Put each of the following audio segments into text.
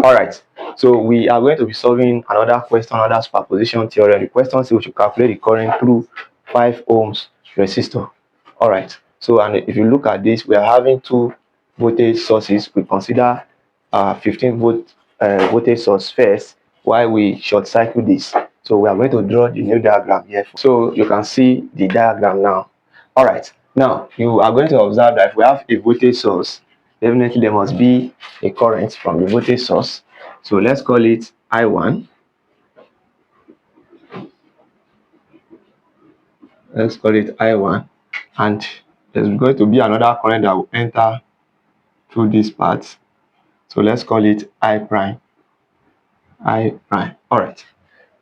All right, so we are going to be solving another question, another superposition theorem. The question says we should calculate the current through 5 ohms resistor. All right, so and if you look at this, we are having two voltage sources. We consider 15 volt voltage source first while we short circuit this. So we are going to draw the new diagram here, so you can see the diagram now. All right, now you are going to observe that if we have a voltage source, definitely there must be a current from the voltage source. So let's call it I1. Let's call it I1, and there's going to be another current that will enter through this part. So let's call it I prime. I prime. All right.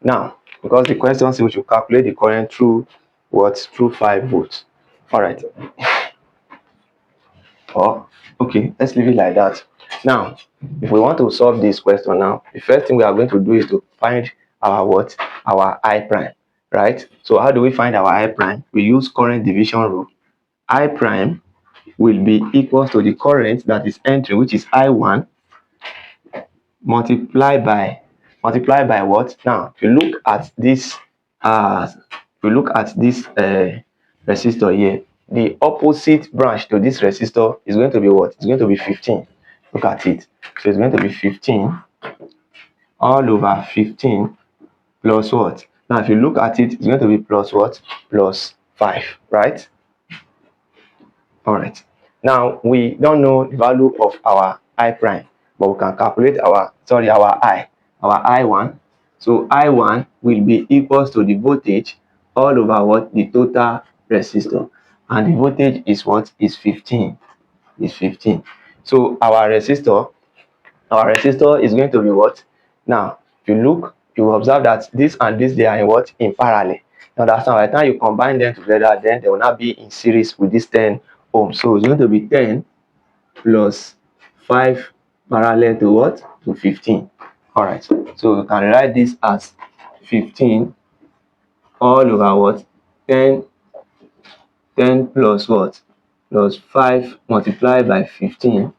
Now, because the question says we should calculate the current through what? Through 5 volts. All right. Oh, okay, let's leave it like that. Now, if we want to solve this question now, the first thing we are going to do is to find our what? Our I prime, right? So how do we find our I prime? We use current division rule. I prime will be equal to the current that is entering, which is I1, multiplied by what? Now, if you look at this, resistor here, the opposite branch to this resistor is going to be what? It's going to be 15. Look at it. So it's going to be 15 all over 15 plus what? Now, if you look at it, it's going to be plus what? Plus 5, right? All right. Now, we don't know the value of our I prime, but we can calculate our I1. So I1 will be equals to the voltage all over what? The total resistor. And the voltage is what? Is 15. Is 15. So our resistor is going to be what? Now, if you look, you will observe that this and this, they are in what? In parallel. Now that's by the time you combine them together, then they will not be in series with this 10 ohms. So it's going to be 10 plus 5 parallel to what? To 15. All right, so you can write this as 15 all over what? 10 plus what? Plus 5 multiplied by 15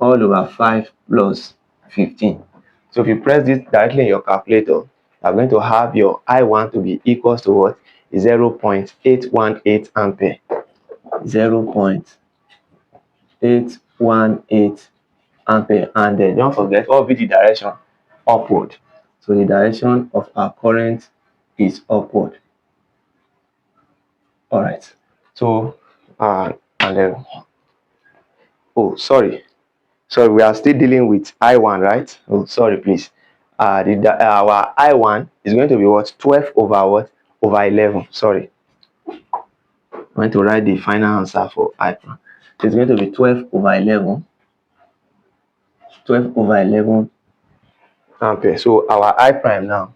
all over 5 plus 15. So if you press this directly in your calculator, you are going to have your I1 to be equals to what? 0.818 ampere. 0.818 ampere. And then don't forget, what will be the direction? Upward. So the direction of our current is upward. All right. So and then, oh, sorry, we are still dealing with I1, right? Oh, sorry, please. Our I1 is going to be what? 12 over what? Over 11. Sorry, I'm going to write the final answer for I1. It's going to be 12 over 11. 12 over 11 ampere. So our I prime now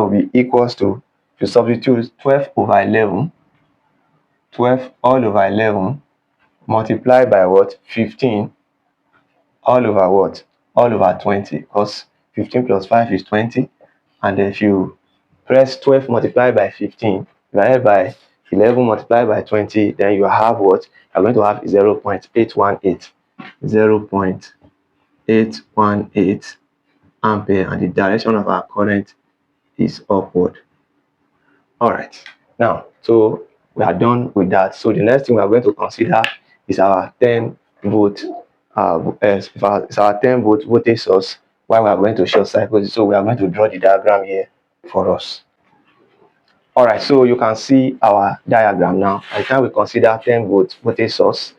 will be equals to, if you substitute 12 over 11, 12 all over 11 multiplied by what? 15 all over what? All over 20, because 15 plus 5 is 20. And then if you press 12 multiplied by 15 divided by 11 multiplied by 20, then you have what? You're going to have 0.818. 0.818 ampere, and the direction of our current is upward. All right, now, so we are done with that. So the next thing we are going to consider is our 10 volt it's our 10 volt voltage source while we are going to short circuit. So we are going to draw the diagram here for us. All right, so you can see our diagram now. By the time we consider 10 volt voltage source.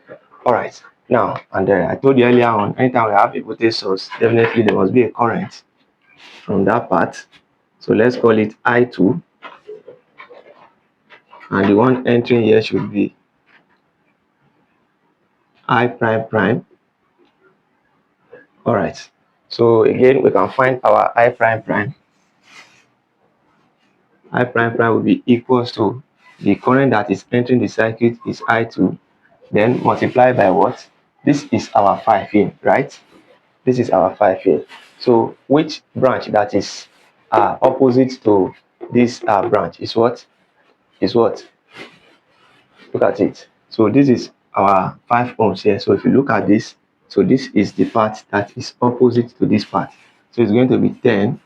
All right, now, and I told you earlier on, anytime we have a voltage source, definitely there must be a current from that part. So let's call it I2, and the one entering here should be I prime prime. All right, so again we can find our I prime prime. I prime prime will be equals to the current that is entering the circuit is I2, then multiplied by what? This is our 5 here, right? This is our 5 here. So which branch that is opposite to this branch is what? Look at it. So this is our 5 ohms here. So if you look at this, So this is the part that is opposite to this part. So it's going to be 10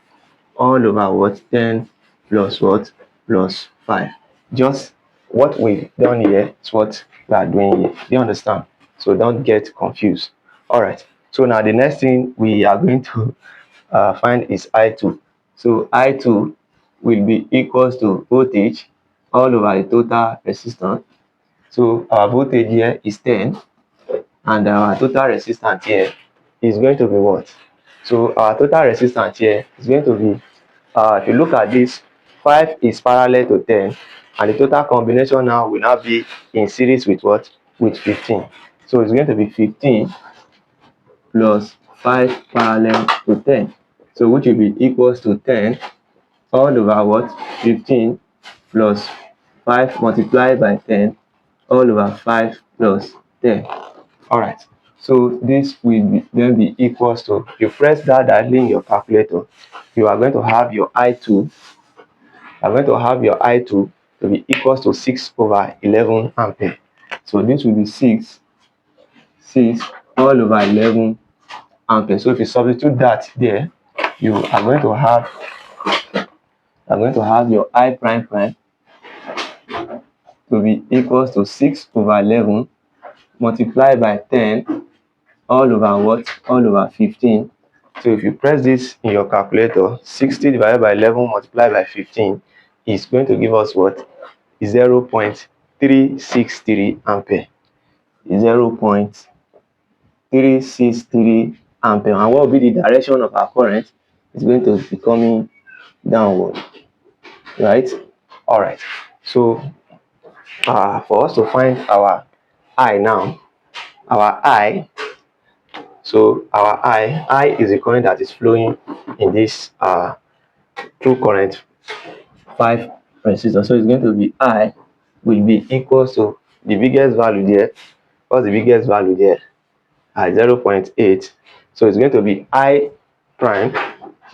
all over what? 10 plus what? Plus 5. Just what we've done here is what we are doing here. Do you understand? So don't get confused. All right. So now the next thing we are going to find is I2. So I2 will be equals to voltage all over the total resistance. So our voltage here is 10 and our total resistance here is going to be what? So our total resistance here is going to be, if you look at this, 5 is parallel to 10 and the total combination now will now be in series with what? With 15. So it's going to be 15 plus 5 parallel to 10. So which will be equals to 10 all over what? 15 plus 5 multiplied by 10 all over 5 plus 10. All right. So this will then be equals to, you press that directly in your calculator, you are going to have your I2, to be equals to 6 over 11 ampere. So this will be 6 all over 11 ampere. So if you substitute that there, you are going to have your I prime prime to be equals to 6 over 11 multiplied by 10 all over what? All over 15. So if you press this in your calculator, 60 divided by 11 multiplied by 15 is going to give us what? 0.363 ampere. 0.363 ampere. And what will be the direction of our current? It's going to be coming downward. Right? All right. So for us to find our I now, our I is the current that is flowing in this through current 5 resistor. So it's going to be I will be equals to the biggest value there. What's the biggest value there? 0.8. So it's going to be I prime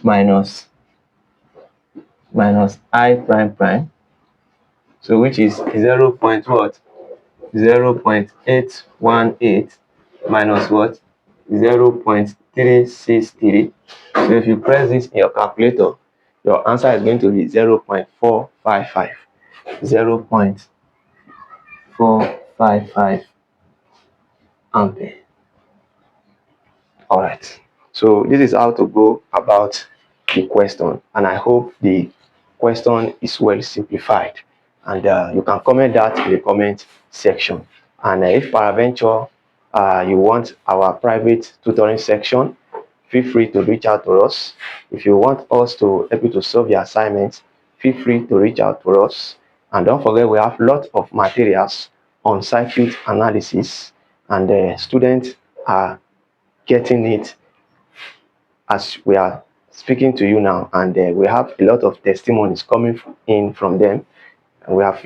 minus I prime prime. So which is 0.818 minus what? 0.363. So if you press this in your calculator, your answer is going to be 0.455. 0.455 ampere. All right. So this is how to go about the question, and I hope the question is well simplified. And you can comment that in the comment section. And if peradventure you want our private tutoring section, feel free to reach out to us. If you want us to help you to solve your assignments, feel free to reach out to us. And don't forget, we have lots of materials on circuit analysis, and the students are getting it as we are speaking to you now, and we have a lot of testimonies coming in from them. And they have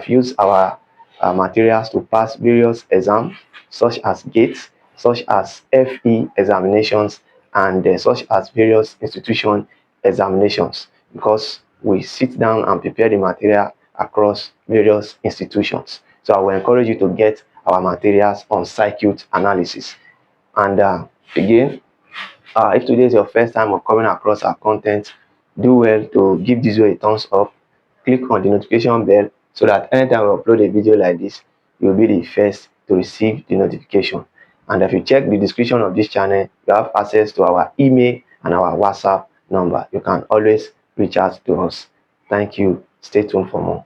used our materials to pass various exams, such as GATE, such as FE examinations, and such as various institution examinations, because we sit down and prepare the material across various institutions. So I will encourage you to get our materials on circuit analysis. And again, if today is your first time of coming across our content, do well to give this video a thumbs up, click on the notification bell, so that anytime we upload a video like this, you'll be the first to receive the notification. And if you check the description of this channel, you have access to our email and our WhatsApp number. You can always reach out to us. Thank you. Stay tuned for more.